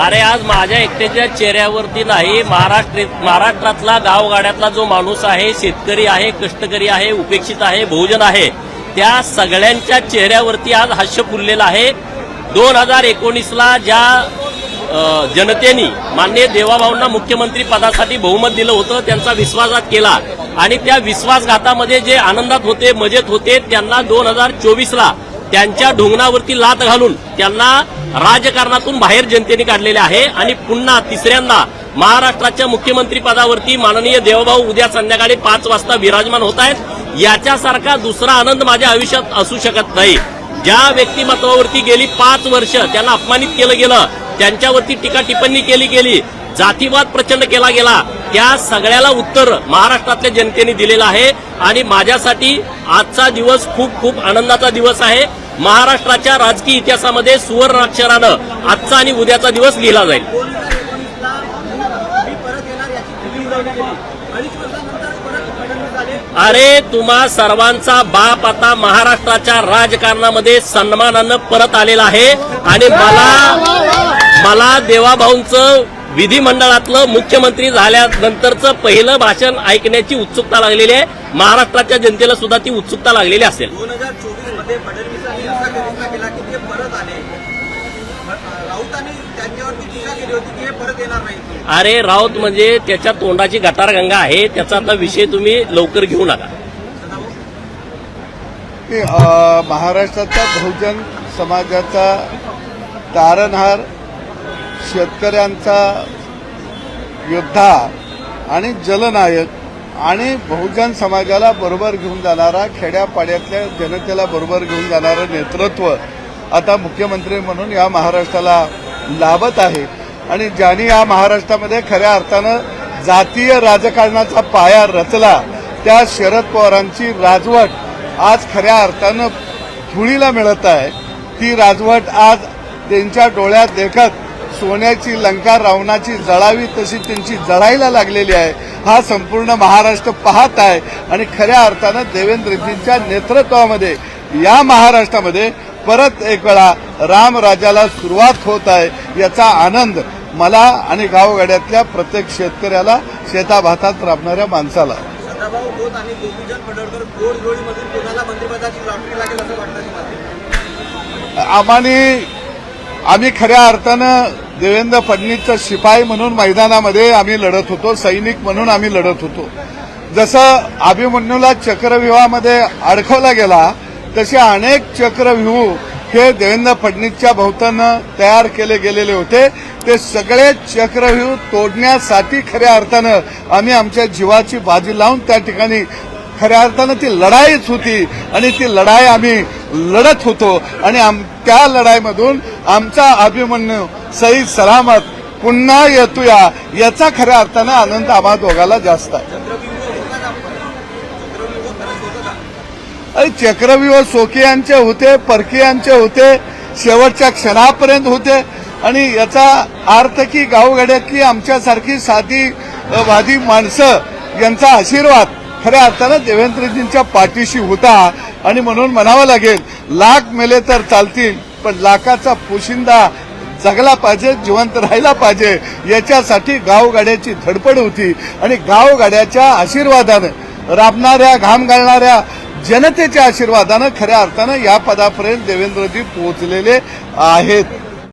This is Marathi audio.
अरे आज माझ्या एकट्याच्या चेहऱ्यावरती नाही, महाराष्ट्रातला गावगाड्यातला जो माणूस आहे, शेतकरी आहे, कष्टकरी आहे, उपेक्षित आहे, बहुजन आहे, त्या सगळ्यांच्या चेहऱ्यावरती आज हास्य फुललेलं आहे। 2019ला ज्या जनतेने माननीय देवाभाऊंना मुख्यमंत्री पदासाठी बहुमत दिलं होतं, त्यांचा विश्वासघात केला आणि त्या विश्वासघातामध्ये जे आनंदात होते, मजेत होते, त्यांना 2024ला त्यांच्या ढोंगणावरती लात घालून त्यांना राजकारणातून बाहेर जनतेने काढलेले आहे आणि पुन्हा तिसऱ्यांदा महाराष्ट्राच्या मुख्यमंत्री पदावरती माननीय देवभाऊ उद्या संध्याकाळी 5 वाजता विराजमान होत आहेत। याच्यासारखा दुसरा आनंद माझ्या आयुष्यात असू शकत नाही। ज्या व्यक्तिमत्वावरती गेली 5 वर्ष त्यांना अपमानित केलं गेलं, त्यांच्यावरती टीका टिप्पणी केली गेली, जातीवाद प्रचंड केला गेला, त्या सगळ्याला उत्तर महाराष्ट्रातल्या जनतेने दिलेलं आहे आणि माझ्यासाठी आजचा दिवस खूप खूप आनंदाचा दिवस आहे। महाराष्ट्राच्या राजकीय इतिहासामध्ये सुवर्ण अक्षरानं आजचा आणि उद्याचा दिवस लिहिला जाईल। अरे तुम्हा सर्वांचा बाप आता महाराष्ट्राच्या राजकारणामध्ये सन्मानानं परत आलेला आहे आणि मला देवाभाऊंचं विधिमंडळातलं मुख्यमंत्री झाल्यानंतरचं पहिलं भाषण ऐकण्याची उत्सुकता लागलेली आहे। महाराष्ट्राच्या जनतेला सुद्धा ती उत्सुकता लागलेली असेल। 2024 मध्ये फडणवीसांनी असा घोषणा केला की ते परत आले, राऊतांनी त्यांच्यावरती टीका केली होती की हे परत येणार नाही। अरे राऊत म्हणजे त्याच्या तोंडाची गटारगंगा आहे, त्याचा आता विषय तुम्ही लवकर घेऊ नका। महाराष्ट्राचा बहुजन समाजाचा तारणहार, शेतकऱ्यांचा योद्धा आणि जलनायक आणि बहुजन समाजाला बरोबर घेऊन जाणारा, खेड्यापाड्यातल्या जनतेला बरोबर घेऊन जाणारं नेतृत्व आता मुख्यमंत्री म्हणून या महाराष्ट्राला लाभत आहे आणि ज्यांनी या महाराष्ट्रामध्ये खऱ्या अर्थानं जातीय राजकारणाचा पाया रचला, त्या शरद पवारांची राजवट आज खऱ्या अर्थानं धुळीला मिळत आहे। ती राजवट आज त्यांच्या डोळ्यात देखत सोन्याची लंका रावणाची जळावी तशी त्यांची जळायला लागलेली आहे। हा संपूर्ण महाराष्ट्र पाहत आहे आणि खऱ्या अर्थानं देवेंद्रजींच्या नेतृत्वामध्ये या महाराष्ट्रामध्ये परत एक वेळा रामराज्याला सुरुवात होत आहे। याचा आनंद मला आणि गावगाड्यातल्या प्रत्येक शेतकऱ्याला, शेताभातात राबणाऱ्या माणसाला। सदाभाऊ खोत आणि गोपीचंद पडळकर गोडजोडीमधून कोणाला मंत्रिपदाची लॉटरी लागेल असं वाटतं? आम्ही खऱ्या अर्थानं देवेंद्र फडणवीसचा शिपाई म्हणून मैदानामध्ये आम्ही लढत होतो, सैनिक म्हणून आम्ही लढत होतो। जसं अभिमन्यूला चक्रव्यूहामध्ये अडकवला गेला, तसे अनेक चक्रव्यूह हे देवेंद्र फडणवीसच्या भोवतानं तयार केले गेलेले होते। ते सगळे चक्रव्यूह तोडण्यासाठी खऱ्या अर्थानं आम्ही आमच्या जीवाची बाजी लावून त्या ठिकाणी खऱ्या अर्थानं ती लढाईच होती आणि ती लढाई आम्ही लढत होतो आणि त्या लढाईमधून आमचा अभिमन्यू सही सलामत पुन्हा येतोया याचा खऱ्या अर्थानं आनंद आम्हा दोघाला जास्त आहे। चक्रव्यूह सोकियांचे होते, परकीयांचे होते, शेवटच्या क्षणापर्यंत होते आणि याचा अर्थ की गावगाड्यातली आमच्यासारखी साधीवादी माणसं यांचा आशीर्वाद खऱ्या अर्थानं देवेंद्रजींच्या पाठीशी होता आणि म्हणून म्हणावं लागेल, लाख मेले तर चालतील पण लाखाचा पोशिंदा जगला पाहिजे, जिवंत राहिला पाहिजे, याच्यासाठी गावगाड्याची धडपड होती आणि गावगाड्याच्या आशीर्वादानं, राबणाऱ्या घाम घालणाऱ्या जनतेच्या आशीर्वादानं खऱ्या अर्थानं या पदापर्यंत देवेंद्रजी पोहोचलेले आहेत।